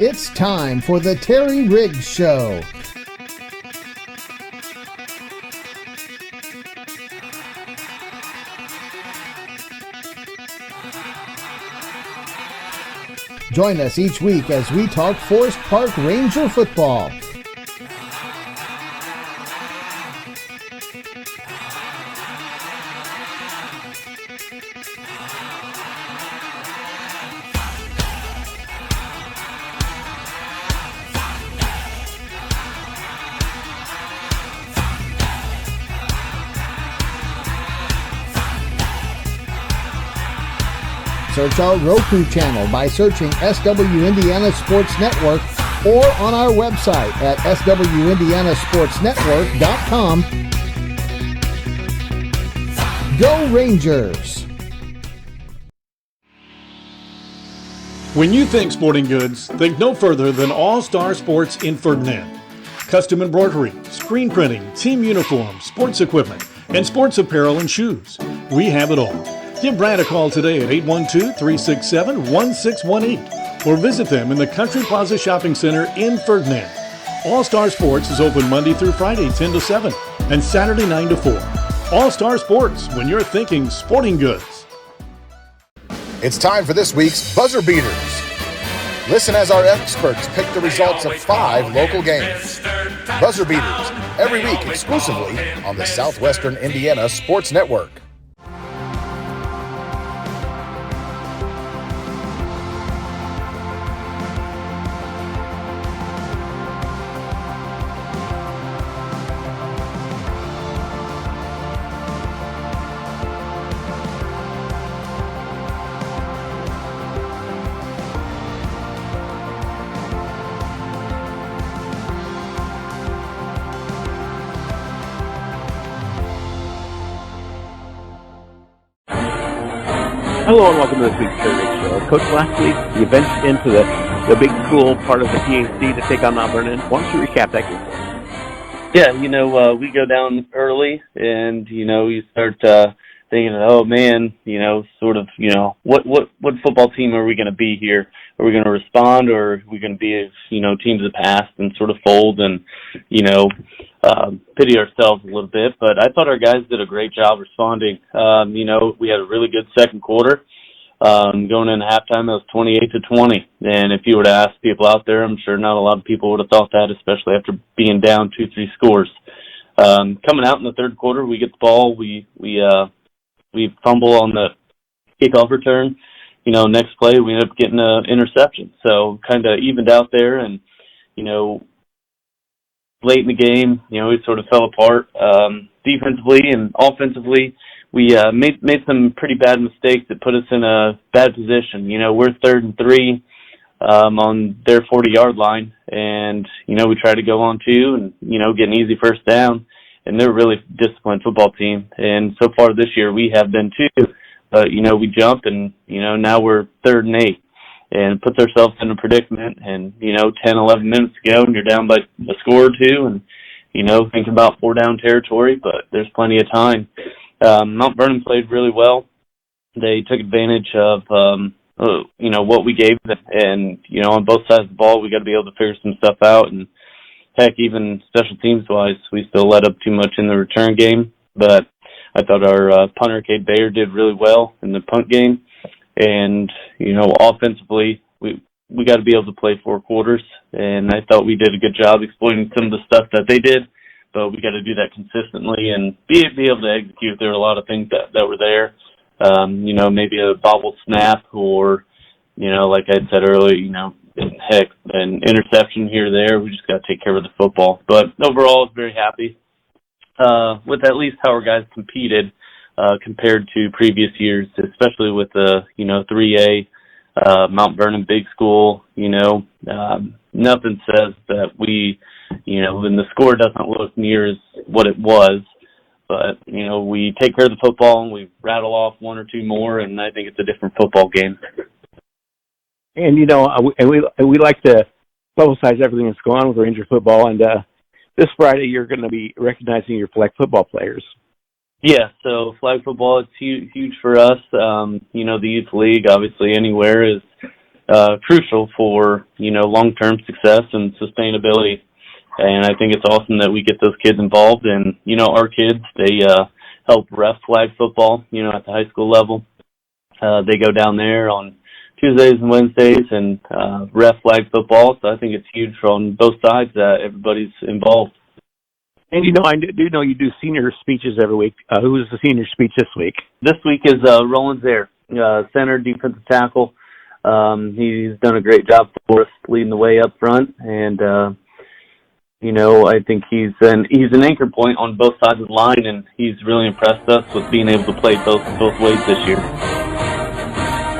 It's time for the Terry Riggs Show. Join us each week as we talk Forest Park Ranger football. Search our Roku channel by searching SW Indiana Sports Network or on our website at swindianasportsnetwork.com. Go Rangers! When you think sporting goods, think no further than All Star Sports in Ferdinand. Custom embroidery, screen printing, team uniforms, sports equipment, and sports apparel and shoes. We have it all. Give Brad a call today at 812-367-1618 or visit them in the Country Plaza Shopping Center in Ferdinand. All-Star Sports is open Monday through Friday 10 to 7 and Saturday 9 to 4. All-Star Sports, when you're thinking sporting goods. It's time for this week's Buzzer Beaters. Listen as our experts pick the results of 5 local games. Buzzer Beaters, every week exclusively on the Southwestern Indiana Sports Network. Hello and welcome to this week's Terry Riggs Show. Coach, last week you ventured into the big school part of the PAC to take on Mount Vernon. Why don't you recap that game? Yeah, we go down early and, you start thinking, oh man, what football team are we going to be here? Are we going to respond, or are we going to be, teams of the past and sort of fold and, pity ourselves a little bit? But I thought our guys did a great job responding. We had a really good second quarter. Going into halftime, it was 28-20. And if you were to ask people out there, I'm sure not a lot of people would have thought that, especially after being down 2-3 scores. Coming out in the third quarter, we get the ball. We fumble on the kickoff return. Next play, we end up getting an interception. So kind of evened out there. And, late in the game, we sort of fell apart defensively and offensively. We made some pretty bad mistakes that put us in a bad position. We're 3rd and 3 on their 40-yard line, and, we try to go on 2 and, get an easy first down. And they're a really disciplined football team. And so far this year, we have been too. But, we jumped and, now we're 3rd and 8. And puts ourselves in a predicament, and, 10, 11 minutes to go, and you're down by a score or 2, and, thinking about 4-down territory, but there's plenty of time. Mount Vernon played really well. They took advantage of, what we gave them, and, on both sides of the ball, we got to be able to figure some stuff out, and heck, even special teams-wise, we still let up too much in the return game, but I thought our punter, Cade Bayer, did really well in the punt game. And, offensively, we got to be able to play 4 quarters, and I thought we did a good job exploiting some of the stuff that they did, but we got to do that consistently and be able to execute. There were a lot of things that were there, maybe a bobbled snap or, like I said earlier, heck, an interception here or there. We just got to take care of the football. But overall, I was very happy with at least how our guys competed. Compared to previous years, especially with the, 3A, Mount Vernon big school, nothing says that we, when the score doesn't look near as what it was, but, we take care of the football and we rattle off 1 or 2 more, and I think it's a different football game. And, we like to publicize everything that's going on with Ranger football, and this Friday you're going to be recognizing your flag football players. Yeah, so flag football, it's huge for us. The youth league, obviously, anywhere is, crucial for, long-term success and sustainability. And I think it's awesome that we get those kids involved. And, our kids, they help ref flag football, at the high school level. They go down there on Tuesdays and Wednesdays and ref flag football. So I think it's huge on both sides that everybody's involved. And, I do know you do senior speeches every week. Who is the senior speech this week? This week is Roland Zaire, center, defensive tackle. He's done a great job for us leading the way up front. And, I think he's an anchor point on both sides of the line, and he's really impressed us with being able to play both ways this year.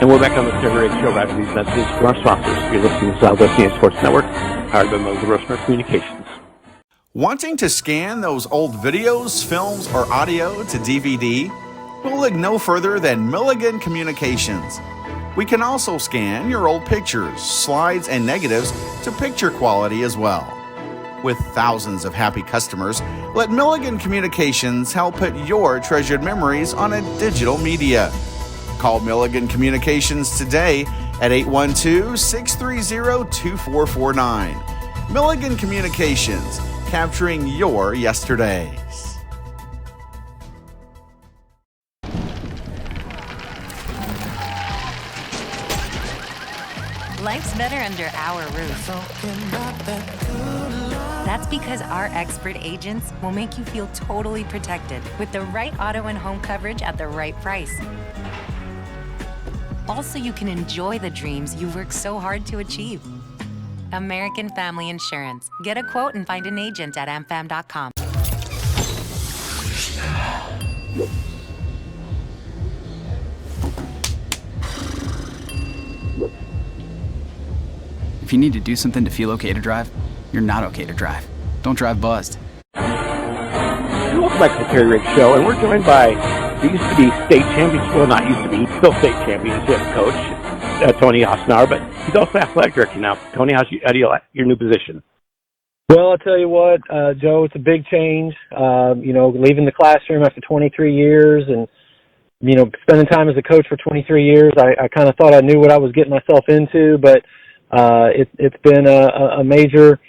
And we're back on the Terry Rig Show after these messages from our sponsors. You're listening to Southwest Indiana Sports Network, powered by Moses Grossman Communications. Wanting to scan those old videos, films, or audio to DVD? We'll look no further than Milligan Communications. We can also scan your old pictures, slides, and negatives to picture quality as well. With thousands of happy customers, let Milligan Communications help put your treasured memories on a digital media. Call Milligan Communications today at 812-630-2449. Milligan Communications, capturing your yesterdays. Life's better under our roof. That's because our expert agents will make you feel totally protected with the right auto and home coverage at the right price. Also, you can enjoy the dreams you worked so hard to achieve. American Family Insurance. Get a quote and find an agent at amfam.com. If you need to do something to feel okay to drive, you're not okay to drive. Don't drive buzzed. Welcome back to the Terry Rig Show, and we're joined by the used to be state champions, well, not used to be, still state championship coach, Tony Osnauer, but he's also athletic director now. Tony, how do you like your new position? Well, I'll tell you what, Joe, it's a big change. Leaving the classroom after 23 years and, spending time as a coach for 23 years, I kind of thought I knew what I was getting myself into, but it's been a major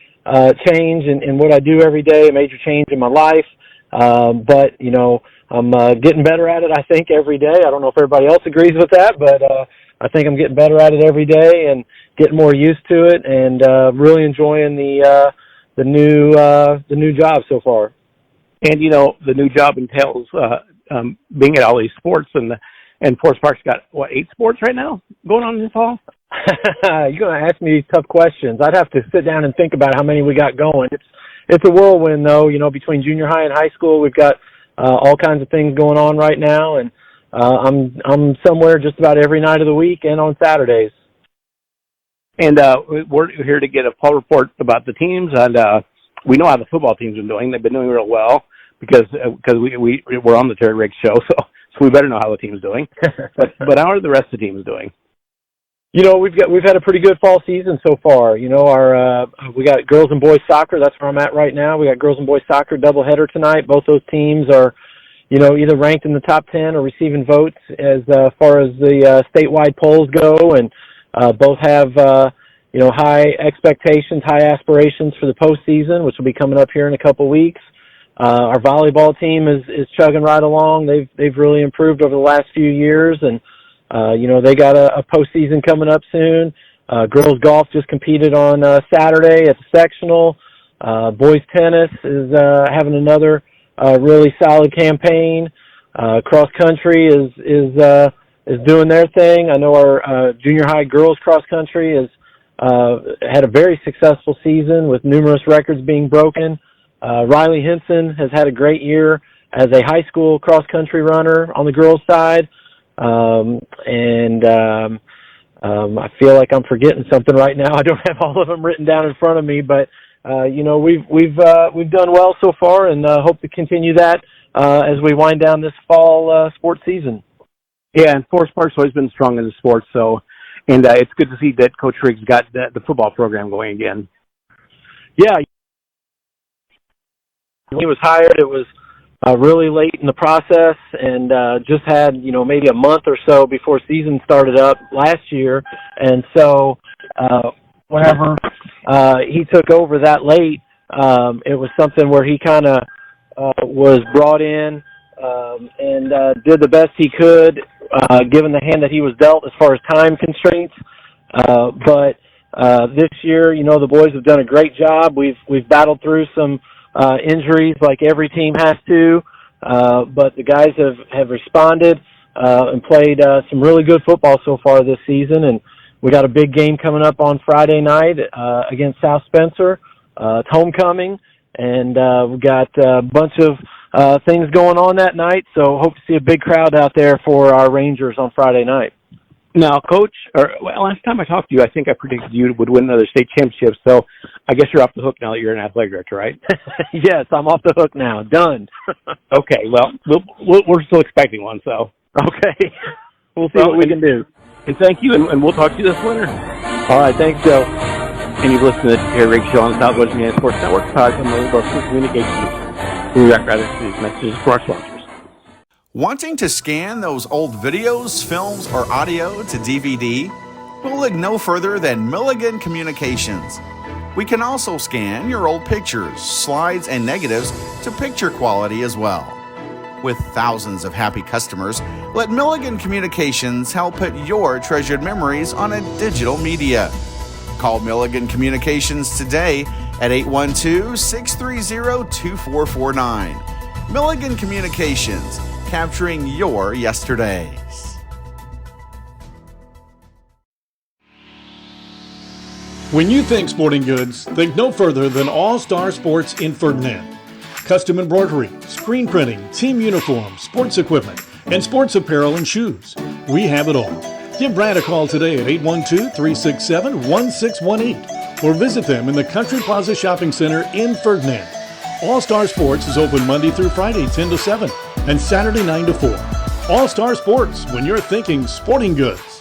change in what I do every day, a major change in my life. But I'm getting better at it, I think, every day. I don't know if everybody else agrees with that, but I think I'm getting better at it every day and getting more used to it, and really enjoying the new job so far. And the new job entails being at all these sports, and Forest Park's got 8 sports right now going on this fall. You're going to ask me these tough questions. I'd have to sit down and think about how many we got going. It's a whirlwind, though. Between junior high and high school, we've got all kinds of things going on right now, and I'm somewhere just about every night of the week and on Saturdays. And we're here to get a full report about the teams, and we know how the football teams are doing. They've been doing real well because we're on the Terry Rig Show, so we better know how the team's doing. But how are the rest of the teams doing? We've had a pretty good fall season so far. We got girls and boys soccer. That's where I'm at right now. We got girls and boys soccer doubleheader tonight. Both those teams are, either ranked in the top 10 or receiving votes as far as the statewide polls go, and both have high expectations, high aspirations for the postseason, which will be coming up here in a couple weeks. Our volleyball team is chugging right along. They've really improved over the last few years, and they got a postseason coming up soon. Girls golf just competed on Saturday at the sectional. Boys tennis is having another really solid campaign. Cross country is doing their thing. I know our junior high girls cross country has had a very successful season with numerous records being broken. Riley Henson has had a great year as a high school cross country runner on the girls side. I feel like I'm forgetting something right now. I don't have all of them written down in front of me, but we've done well so far, and hope to continue that as we wind down this fall sports season. Yeah, and Forest Park's always been strong in the sports, and it's good to see that Coach Riggs got the football program going again. Yeah, he was hired. It was really late in the process, and just had maybe a month or so before season started up last year, and so whenever he took over that late, it was something where he kind of was brought in and did the best he could, given the hand that he was dealt as far as time constraints. But this year, the boys have done a great job. We've battled through some injuries like every team has to, but the guys have responded and played some really good football so far this season. And we got a big game coming up on Friday night against South Spencer. It's homecoming, and we got a bunch of things going on that night, so hope to see a big crowd out there for our Rangers on Friday night. Now, Coach, last time I talked to you, I think I predicted you would win another state championship, so I guess you're off the hook now that you're an athletic director, right? Yes, I'm off the hook now. Done. Okay, well, we're still expecting one, so. Okay. We'll see what we can do. And thank you, and we'll talk to you this winter. All right, thanks, Joe. And you've listened to the Terry Riggs Show on the Southwest Indiana Sports Network, powered by Mobile Communications. We'll be back right after these messages for our sponsors. Wanting to scan those old videos, films, or audio to DVD? We'll look no further than Milligan Communications. We can also scan your old pictures, slides, and negatives to picture quality as well. With thousands of happy customers, let Milligan Communications help put your treasured memories on a digital media. Call Milligan Communications today at 812-630-2449. Milligan Communications, capturing your yesterdays. When you think sporting goods, think no further than All Star Sports in Ferdinand. Custom embroidery, screen printing, team uniforms, sports equipment, and sports apparel and shoes. We have it all. Give Brad a call today at 812-367-1618 or visit them in the Country Plaza Shopping Center in Ferdinand. All Star Sports is open Monday through Friday 10 to 7 and Saturday 9 to 4. All Star Sports, when you're thinking sporting goods.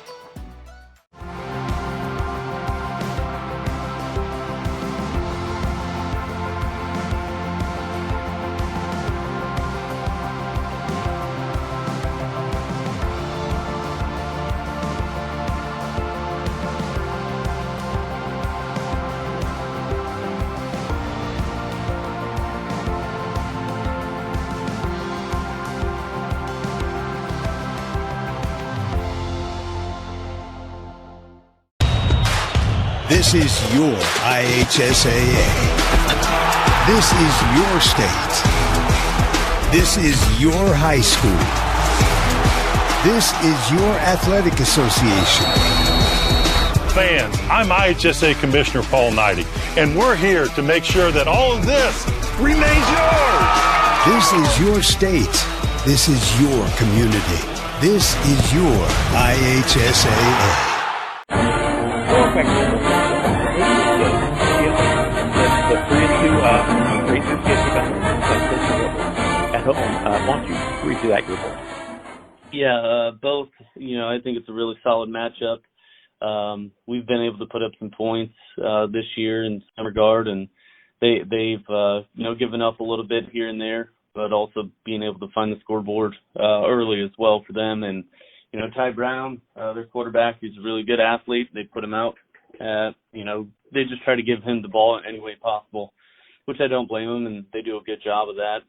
This is your IHSAA. This is your state. This is your high school. This is your athletic association. Fans, I'm IHSA Commissioner Paul Knighty, and we're here to make sure that all of this remains yours. This is your state. This is your community. This is your IHSAA. The 3-2 Racers get at home. Why don't you read through that group? Yeah, both. I think it's a really solid matchup. We've been able to put up some points this year in some regard, and they've given up a little bit here and there, but also being able to find the scoreboard early as well for them. And Ty Brown, their quarterback, he's a really good athlete. They put him out. They just try to give him the ball in any way possible, which I don't blame them, and they do a good job of that.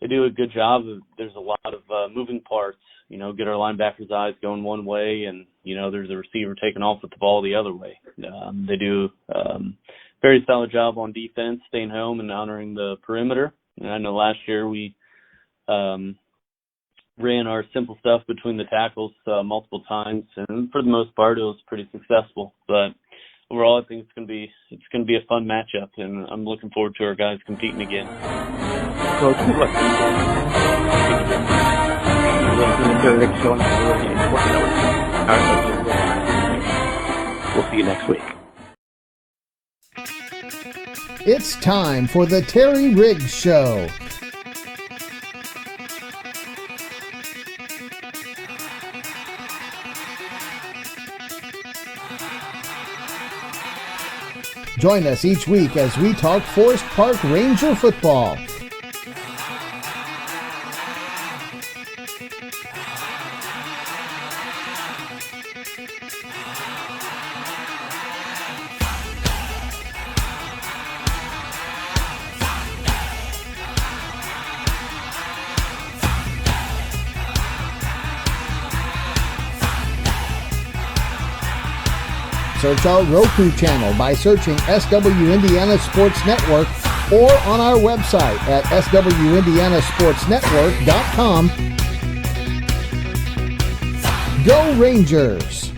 They do a good job. There's a lot of moving parts, get our linebackers' eyes going one way, and, there's a receiver taking off with the ball the other way. They do very solid job on defense, staying home and honoring the perimeter. And I know last year we ran our simple stuff between the tackles multiple times, and for the most part it was pretty successful. But overall, I think it's going to be a fun matchup, and I'm looking forward to our guys competing again. Coach, good luck. We'll see you next week. It's time for the Terry Riggs Show. Join us each week as we talk Forest Park Ranger football. Search our Roku channel by searching SW Indiana Sports Network or on our website at swindianasportsnetwork.com. Go Rangers!